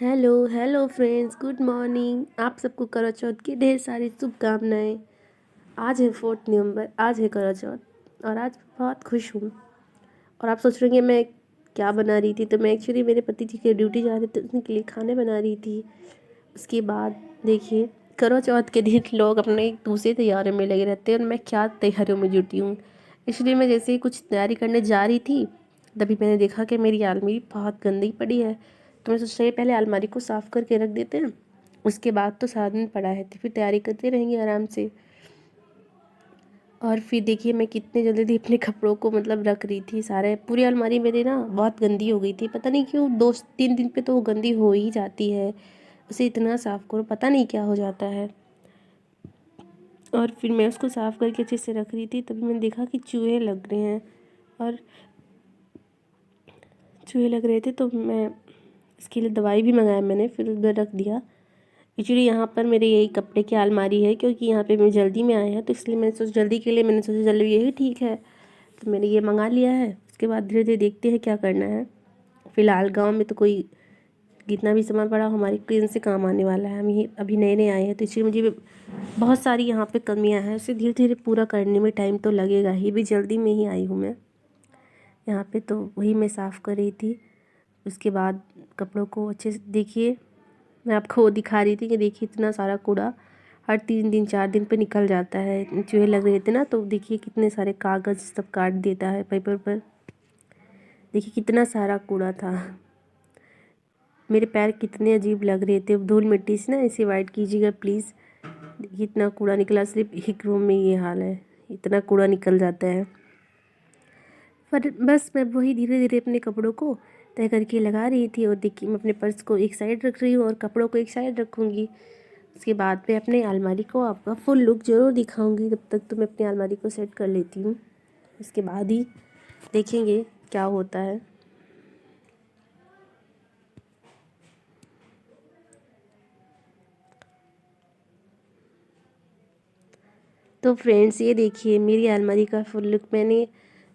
Hello hello friends, good morning. आप सबको करवा चौथ की ढेर सारी शुभकामनाएं। आज है 4 नवंबर, आज है करवा चौथ और आज बहुत खुश हूँ। और आप सोच रहे होंगे मैं क्या बना रही थी, तो मैं एक्चुअली मेरे पति जी के ड्यूटी जा रहे थे, उनके लिए खाने बना रही थी। उसके बाद देखिए, करवा चौथ के दिन लोग अपने एक दूसरे तैयारियों में लगे रहते हैं और मैं क्या तैयारियों में जुटी हूँ। इसलिए मैं जैसे ही कुछ तैयारी करने जा रही थी, तभी मैंने देखा कि मेरी अलमारी बहुत गंदी पड़ी है। तो मैं सोच रही पहले अलमारी को साफ़ करके रख देते हैं, उसके बाद तो सारा दिन पड़ा है तो फिर तैयारी करते रहेंगे आराम से। और फिर देखिए मैं कितने जल्दी अपने कपड़ों को मतलब रख रही थी। सारे पूरी अलमारी मेरी ना बहुत गंदी हो गई थी, पता नहीं क्यों 2-3 दिन पे तो वो गंदी हो ही जाती है। उसे इतना साफ़ करो, पता नहीं क्या हो जाता है। और फिर मैं उसको साफ़ करके अच्छे से रख रही थी, तभी मैंने देखा कि चूहे लग रहे हैं। और चूहे लग रहे थे तो मैं इसके लिए दवाई भी मंगाया मैंने, फिर उधर रख दिया। एक्चुअली यहाँ पर मेरे यही कपड़े की अलमारी है, क्योंकि यहाँ पे मैं जल्दी में आया है, तो इसलिए मैंने सोचा जल्दी के लिए मैंने सोचा चलो यही ठीक है, तो मैंने ये मंगा लिया है। उसके बाद धीरे धीरे देखते हैं क्या करना है। फ़िलहाल गांव में तो कोई कितना भी सामान पड़ा हमारे क्लीन से काम आने वाला है। हम ये अभी नए नए आए हैं, तो इसलिए मुझे बहुत सारी यहाँ पे कमियाँ हैं, उसे धीरे धीरे पूरा करने में टाइम तो लगेगा ही। भी जल्दी में ही आई हूँ मैं यहाँ पे, तो वही मैं साफ़ कर रही थी। उसके बाद कपड़ों को अच्छे से देखिए, मैं आपको वो दिखा रही थी कि देखिए इतना सारा कूड़ा हर 3 दिन 4 दिन पे निकल जाता है। चूहे लग रहे थे ना, तो देखिए कितने सारे कागज़ सब काट देता है पेपर पर। देखिए कितना सारा कूड़ा था। मेरे पैर कितने अजीब लग रहे थे धूल मिट्टी से ना, इसे वाइट कीजिएगा प्लीज़। देखिए इतना कूड़ा निकला, सिर्फ एक रूम में ये हाल है, इतना कूड़ा निकल जाता है। पर बस मैं वही धीरे धीरे अपने कपड़ों को तय करके लगा रही थी। और देखिए मैं अपने पर्स को एक साइड रख रही हूँ और कपड़ों को एक साइड रखूँगी। उसके बाद मैं अपने अलमारी को आपका फुल लुक ज़रूर दिखाऊंगी। तब तक तो मैं अपनी अलमारी को सेट कर लेती हूँ, उसके बाद ही देखेंगे क्या होता है। तो फ्रेंड्स ये देखिए मेरी अलमारी का फुल लुक। मैंने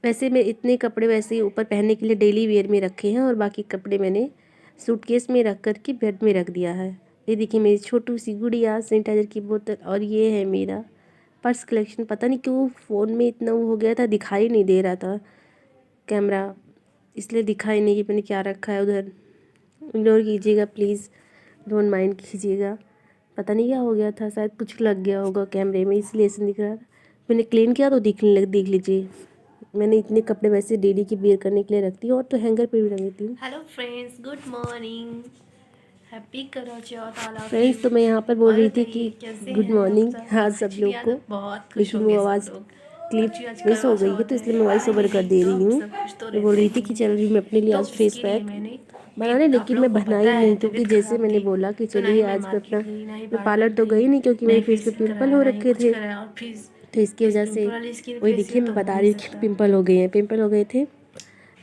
वैसे मैं इतने कपड़े वैसे ही ऊपर पहनने के लिए डेली वेयर में रखे हैं, और बाकी कपड़े मैंने सूटकेस में रख कर के बेड में रख दिया है। ये देखिए मेरी छोटू सी गुड़िया, सैनिटाइज़र की बोतल, और ये है मेरा पर्स कलेक्शन। पता नहीं क्यों फ़ोन में इतना वो हो गया था, दिखाई नहीं दे रहा था कैमरा, इसलिए दिखाई नहीं कि मैंने क्या रखा है उधर। इग्नोर कीजिएगा प्लीज़, डोंट माइंड कीजिएगा। पता नहीं क्या हो गया था, शायद कुछ लग गया होगा कैमरे में, इसलिए ऐसे दिख रहा था। मैंने क्लीन किया तो देख लीजिए। मैंने इतने कपड़े वैसे डेली की वेयर करने के लिए रखती हूँ, और तो हैंगर पे भी रख देती हूँ। Hello friends, good morning, happy करवा चौथ ऑल ऑफ फ्रेंड्स तो मैं यहाँ पर बोल और रही थी कि बताइए कैसे गुड हैं आप मॉर्निंग सब। हाँ सब एक्चुअली लोग आज को, बहुत खुश लेकिन वो होंगे सब आवाज़ लोग। क्लिप एक्चुअली आज मिस करवा हो गई है, चौथ तो इसलिए मैं है, वॉइस ओवर कर दे तो रही हूँ। सब खुश तो मैं बोल रहते रही थी कि ही चल रही मैं अपने लिए तो आज फेस इसके लिए पैक मैंने बनाने, आप लेकिन मैं लोग को बना पता ही है नहीं, क्योंकि तबीयत जैसे खराब मैंने थी, बोला कि तो ना चलिए ही मैं आज मैं अपना, मार्केट गई, ना ही मैं पार्लर पार्लर तो गई, गई नहीं क्योंकि ना मेरे ही फेस पे फेशियल पिंपल कराया, हो ना ही रखे कुछ थे। कराया। और फिर तो इसकी फेस वजह से पिंपल वाली स्किन वही देखिए फेशियल मैं तो हो बता नहीं रही हूँ कि सकता। पिंपल हो गए हैं, पिंपल हो गए थे।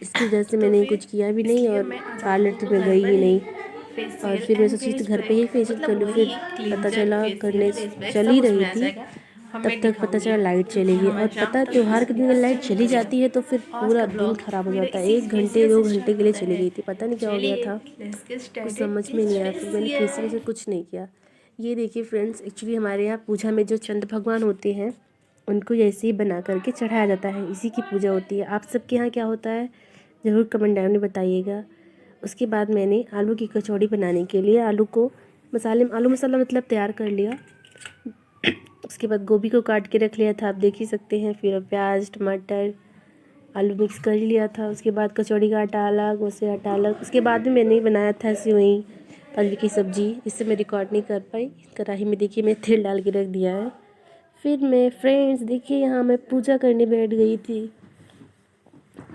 इसकी वजह से तो मैंने फिर कुछ किया भी नहीं, इसलिए और मैं आज आप पार्लर लोगों तो को मैं घर गई पर ही ही नहीं। और फेशियल फिर मैं एंड सोची थी फेस घर पे ही पैक, फेशियल कर मतलब लूँ, वही फिर पता क्लींजर चला फेशियल करने फेस पैक चल सब ही रही उसमें आ थी, जाएगा। तब हमें तक पता दिखाऊंगी चला लाइट क्योंकि चली गई। हमारे और शाम पता है तक त्योहार के फेस दिन अगर लाइट नहीं चली करेगा। जाती है तो फिर आज पूरा का दिन ब्लॉग ख़राब हो मेरा जाता है। इसी 1 घंटे फेशियल से 2 घंटे स्टार्ट के लिए होता चली है। गई थी, पता नहीं क्या हो गया चलिए था, लेट्स गेट कुछ स्टार्टेड। समझ में इस नहीं आया। फिर मैंने फेशियल फेशियल से कुछ नहीं किया। ये देखिए फ्रेंड्स, एक्चुअली हमारे यहाँ पूजा में जो चंद्र भगवान होते हैं उनको ऐसे ही बना करके चढ़ाया जाता है, इसी की पूजा होती है। आप सबके यहाँ क्या होता है ज़रूर कमेंट डाउन में बताइएगा। उसके बाद मैंने आलू की कचौड़ी बनाने के लिए आलू को आलू मसाला मतलब तैयार कर लिया। उसके बाद गोभी को काट के रख लिया था, आप देख ही सकते हैं। फिर प्याज टमाटर आलू मिक्स कर लिया था। उसके बाद कचौड़ी का आटा अलग, उससे आटा अलग। उसके बाद में मैंने बनाया था सेवई आलू की सब्ज़ी, इससे मैं रिकॉर्ड नहीं कर पाई। कढ़ाई में देखिए मैं तेल डाल के रख दिया है। फिर मैं फ्रेंड्स देखिए यहाँ मैं पूजा करने बैठ गई थी।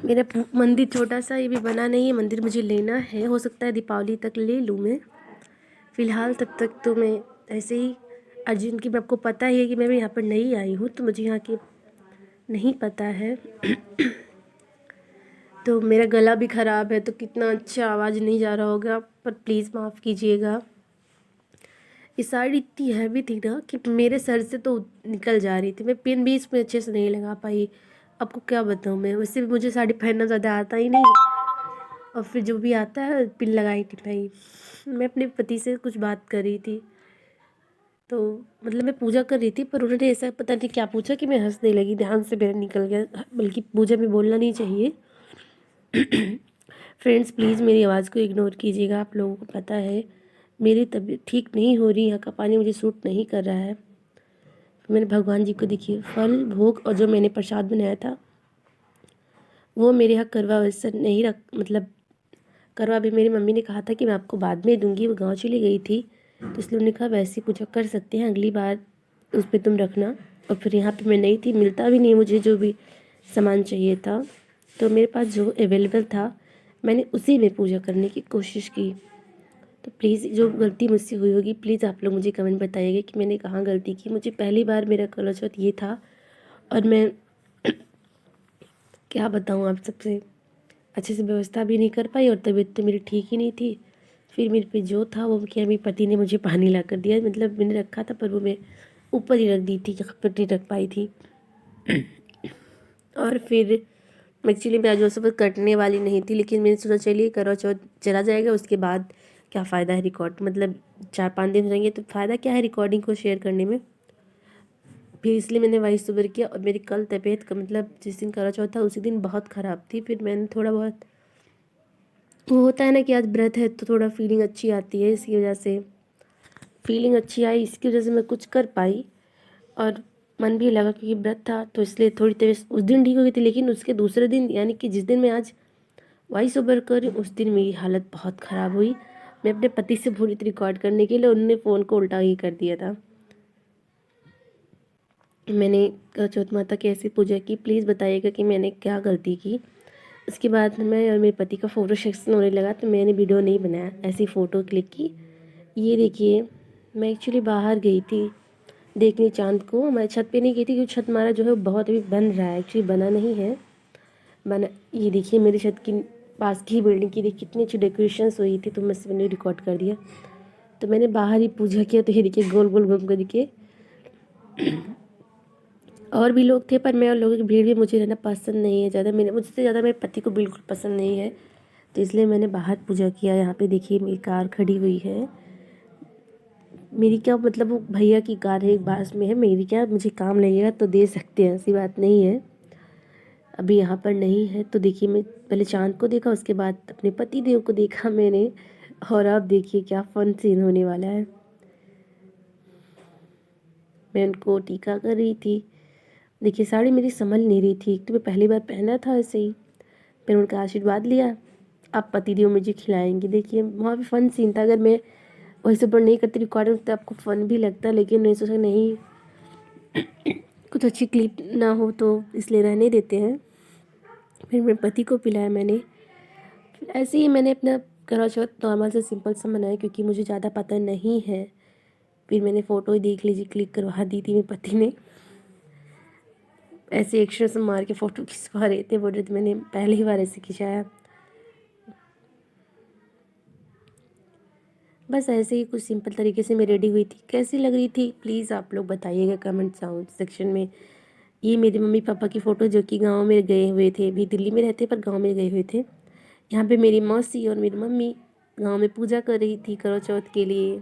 मेरा मंदिर छोटा सा ये भी बना नहीं है, मंदिर मुझे लेना है, हो सकता है दीपावली तक ले लूँ मैं। फ़िलहाल तब तक तो मैं ऐसे ही अर्जुन की, आपको पता ही है कि मैं भी यहाँ पर नई आई हूँ, तो मुझे यहाँ की नहीं पता है। तो मेरा गला भी ख़राब है, तो कितना अच्छा आवाज़ नहीं जा रहा होगा, पर प्लीज़ माफ़ कीजिएगा। ये साड़ी इतनी हैवी थी ना कि मेरे सर से तो निकल जा रही थी। मैं पिन भी इसमें अच्छे से नहीं लगा पाई। आपको क्या बताऊँ मैं, वैसे भी मुझे साड़ी पहनना ज़्यादा आता ही नहीं, और फिर जो भी आता है पिन लगाई थी भाई। मैं अपने पति से कुछ बात कर रही थी, तो मतलब मैं पूजा कर रही थी, पर उन्होंने ऐसा पता नहीं क्या पूछा कि मैं हंसने लगी, ध्यान से मेरा निकल गया। बल्कि पूजा में बोलना नहीं चाहिए। फ्रेंड्स प्लीज़ मेरी आवाज़ को इग्नोर कीजिएगा। आप लोगों को पता है मेरी तबीयत ठीक नहीं हो रही, यहाँ का पानी मुझे सूट नहीं कर रहा है। मैंने भगवान जी को देखिए फल भोग और जो मैंने प्रसाद बनाया था वो मेरे यहाँ करवा वैसे नहीं रख, मतलब करवा भी मेरी मम्मी ने कहा था कि मैं आपको बाद में दूंगी, वो गांव चली गई थी, तो इसलिए उन्होंने कहा वैसी पूजा कर सकते हैं, अगली बार उस पर तुम रखना। और फिर यहाँ पे मैं नहीं थी, मिलता भी नहीं मुझे जो भी सामान चाहिए था, तो मेरे पास जो अवेलेबल था मैंने उसी में पूजा करने की कोशिश की। तो प्लीज़ जो गलती मुझसे हुई होगी प्लीज़ आप लोग मुझे कमेंट बताइएगा कि मैंने कहाँ गलती की। मुझे पहली बार मेरा करवा चौथ ये था, और मैं क्या बताऊँ आप सबसे, अच्छे से व्यवस्था भी नहीं कर पाई और तबीयत तो मेरी ठीक ही नहीं थी। फिर मेरे पे जो था वो क्या, मेरे पति ने मुझे पानी ला कर दिया, मतलब मैंने रखा था पर वो मैं ऊपर ही रख दी थी, यहाँ पर नहीं रख पाई थी। और फिर एक्चुअली मैं आज वो सब कटने वाली नहीं थी, लेकिन मैंने सोचा चलिए करवा चौथ चला जाएगा, उसके बाद क्या फ़ायदा है रिकॉर्ड, मतलब 4-5 दिन हो जाएंगे तो फ़ायदा क्या है रिकॉर्डिंग को शेयर करने में। फिर इसलिए मैंने वही सुबह किया। और मेरी कल तबीयत का मतलब जिस दिन करवा चौथ था उसी दिन बहुत ख़राब थी। फिर मैंने थोड़ा बहुत, वो होता है ना कि आज व्रत है तो थोड़ा फीलिंग अच्छी आती है, इसकी वजह से फीलिंग अच्छी आई, इसकी वजह से मैं कुछ कर पाई और मन भी लगा क्योंकि व्रत था, तो इसलिए थोड़ी तबीयत उस दिन ठीक हो गई थी। लेकिन उसके दूसरे दिन यानी कि जिस दिन मैं आज वॉइस ओवर कर रही हूँ उस दिन मेरी हालत बहुत ख़राब हुई। मैं अपने पति से बोली थी रिकॉर्ड करने के लिए, उन्होंने फ़ोन को उल्टा ही कर दिया था। मैंने चौथ माता की ऐसी पूजा की, प्लीज़ बताइएगा कि मैंने क्या गलती की। उसके बाद मैं और मेरे पति का फ़ोटो सेक्शन होने लगा, तो मैंने वीडियो नहीं बनाया, ऐसी फ़ोटो क्लिक की। ये देखिए मैं एक्चुअली बाहर गई थी देखने चाँद को, हमारे छत पे नहीं गई थी क्योंकि छत हमारा जो है बहुत अभी बन रहा है, एक्चुअली बना नहीं है बना। ये देखिए मेरी छत की पास की बिल्डिंग की देखिए कितनी अच्छी डेकोरेशंस हुई थी, तो मैंने रिकॉर्ड कर दिया। तो मैंने बाहर ही पूजा किया, तो ये देखिए गोल गोल घूम कर देखिए और भी लोग थे, पर मैं और लोगों की भीड़ भी मुझे रहना पसंद नहीं है ज़्यादा, मेरे मुझसे ज़्यादा मेरे पति को बिल्कुल पसंद नहीं है, तो इसलिए मैंने बाहर पूजा किया। यहाँ पे देखिए मेरी कार खड़ी हुई है, मेरी क्या मतलब वो भैया की कार है, एक पास में है, मेरी क्या, मुझे काम लगेगा तो दे सकते हैं, ऐसी बात नहीं है। अभी यहाँ पर नहीं है, तो देखिए मैं पहले चाँद को देखा, उसके बाद अपने पति देव को देखा मैंने, और अब देखिए क्या फन सीन होने वाला है। मैं उनको टीका कर रही थी, देखिए साड़ी मेरी संभल नहीं रही थी, एक तो मैं पहली बार पहना था ऐसे ही। फिर उनका आशीर्वाद लिया, आप पतिदेव मुझे खिलाएंगे। देखिए वहाँ पे फन सीन था, अगर मैं वही सब नहीं करती रिकॉर्डिंग तो आपको फ़न भी लगता, लेकिन मैं सोचा नहीं कुछ अच्छी क्लिप ना हो तो इसलिए रहने देते हैं। फिर मेरे पति को पिलाया मैंने। फिर ऐसे ही मैंने अपना करवा चौथ नॉर्मल से सिंपल सा मनाया क्योंकि मुझे ज़्यादा पता नहीं है। फिर मैंने फ़ोटो ही देख लीजिए क्लिक करवा दी थी, मेरे पति ने ऐसे एक्शन से मार के फ़ोटो खिंचवा रहे थे, बोल रहे थे मैंने पहली बार ऐसे खिंचाया। बस ऐसे ही कुछ सिंपल तरीके से मैं रेडी हुई थी। कैसी लग रही थी प्लीज़ आप लोग बताइएगा कमेंट साउंड सेक्शन में। ये मेरे मम्मी पापा की फ़ोटो जो कि गांव में गए हुए थे, अभी दिल्ली में रहते पर गांव में गए हुए थे। यहाँ पे मेरी मौसी और मेरी मम्मी गांव में पूजा कर रही थी करवा चौथ के लिए।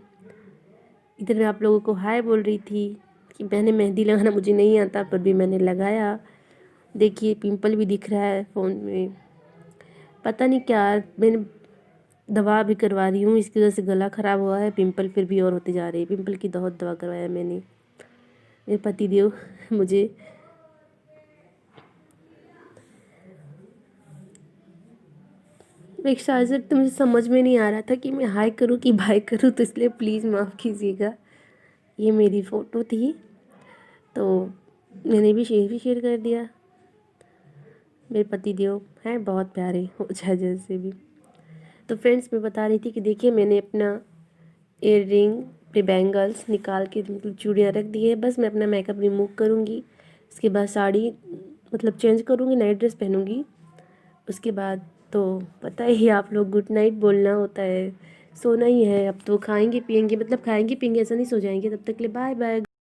इधर मैं आप लोगों को हाय बोल रही थी कि मैंने मेहंदी लगाना मुझे नहीं आता पर भी मैंने लगाया। देखिए पिंपल भी दिख रहा है फ़ोन में, पता नहीं क्या, मैंने दवा भी करवा रही हूँ इसकी वजह से गला ख़राब हुआ है, पिंपल फिर भी और होते जा रहे हैं। पिंपल की बहुत दवा करवाया मैंने। मेरे पति देव मुझे एक्सरसाइजर तो मुझे समझ में नहीं आ रहा था कि मैं हाय करूँ कि बाय करूँ, तो इसलिए प्लीज़ माफ़ कीजिएगा। ये मेरी फ़ोटो थी तो मैंने भी शेयर कर दिया। मेरे पति देव हैं बहुत प्यारे, हो चाहे जैसे भी। तो फ्रेंड्स मैं बता रही थी कि देखिए मैंने अपना ईयर रिंग अपने बैंगल्स निकाल के मतलब चूड़ियाँ रख दी है। बस मैं अपना मेकअप रिमूव करूँगी, उसके बाद साड़ी मतलब चेंज करूँगी, नाइट ड्रेस पहनूँगी। उसके बाद तो पता ही है आप लोग, गुड नाइट बोलना होता है, सोना ही है। अब तो खाएंगे पिएंगे, मतलब खाएंगे पिएंगे ऐसा नहीं, सो जाएंगे। तब तक के लिए बाय बाय।